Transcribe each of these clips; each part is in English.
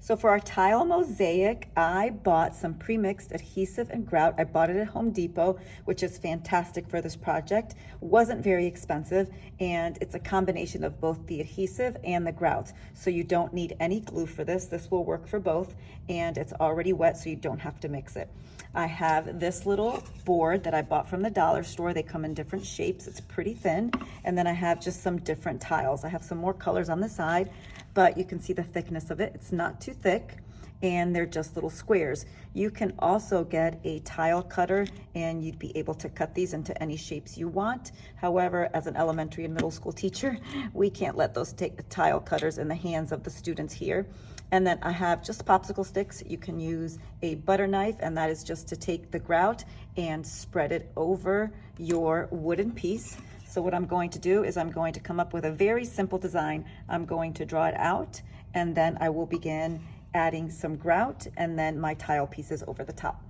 So for our tile mosaic, I bought some pre-mixed adhesive and grout. I bought it at Home Depot, which is fantastic for this project. Wasn't very expensive, and it's a combination of both the adhesive and the grout. So you don't need any glue for this. This will work for both, and it's already wet, so you don't have to mix it. I have this little board that I bought from the dollar store. They come in different shapes. It's pretty thin. And then I have just some different tiles. I have some more colors on the side, but you can see the thickness of it. It's not too thick, and they're just little squares. You can also get a tile cutter, and you'd be able to cut these into any shapes you want. However, as an elementary and middle school teacher, we can't let those tile cutters in the hands of the students here. And then I have just popsicle sticks. You can use a butter knife, and that is just to take the grout and spread it over your wooden piece. So what I'm going to do is I'm going to come up with a very simple design. I'm going to draw it out, and then I will begin adding some grout and then my tile pieces over the top.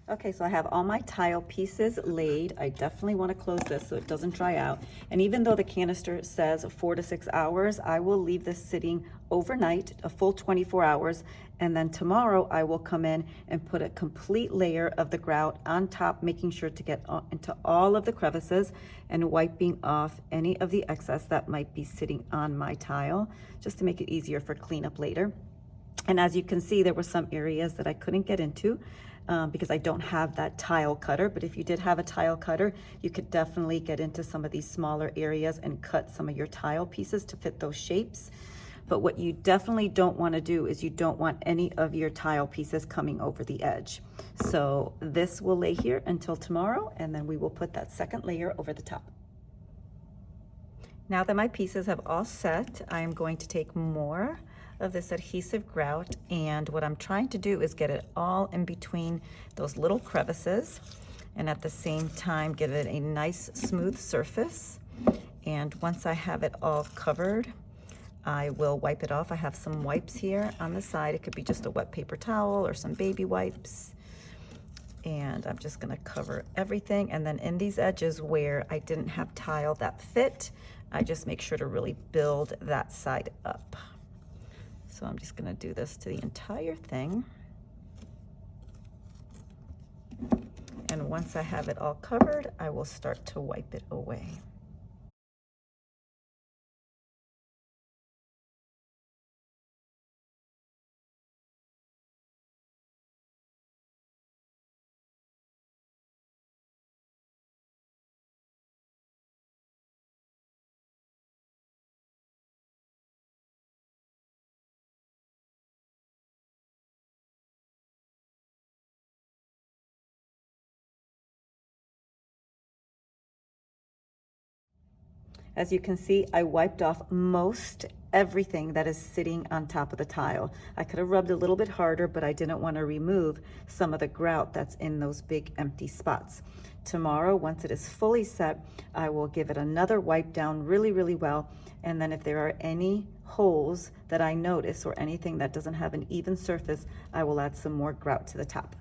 Okay, so I have all my tile pieces laid. I definitely want to close this so it doesn't dry out. And even though the canister says 4 to 6 hours, I will leave this sitting overnight, a full 24 hours. And then tomorrow I will come in and put a complete layer of the grout on top, making sure to get into all of the crevices and wiping off any of the excess that might be sitting on my tile, just to make it easier for cleanup later. And as you can see, there were some areas that I couldn't get into because I don't have that tile cutter. But if you did have a tile cutter, you could definitely get into some of these smaller areas and cut some of your tile pieces to fit those shapes. But what you definitely don't want to do is you don't want any of your tile pieces coming over the edge. So this will lay here until tomorrow, and then we will put that second layer over the top. Now that my pieces have all set, I am going to take more of this adhesive grout, and what I'm trying to do is get it all in between those little crevices, and at the same time give it a nice smooth surface. And once I have it all covered, I will wipe it off. I have some wipes here on the side. It could be just a wet paper towel or some baby wipes. And I'm just gonna cover everything. And then in these edges where I didn't have tile that fit, I just make sure to really build that side up. So I'm just gonna do this to the entire thing. And once I have it all covered, I will start to wipe it away. As you can see, I wiped off most everything that is sitting on top of the tile. I could have rubbed a little bit harder, but I didn't want to remove some of the grout that's in those big empty spots. Tomorrow, once it is fully set, I will give it another wipe down really, really well. And then if there are any holes that I notice or anything that doesn't have an even surface, I will add some more grout to the top.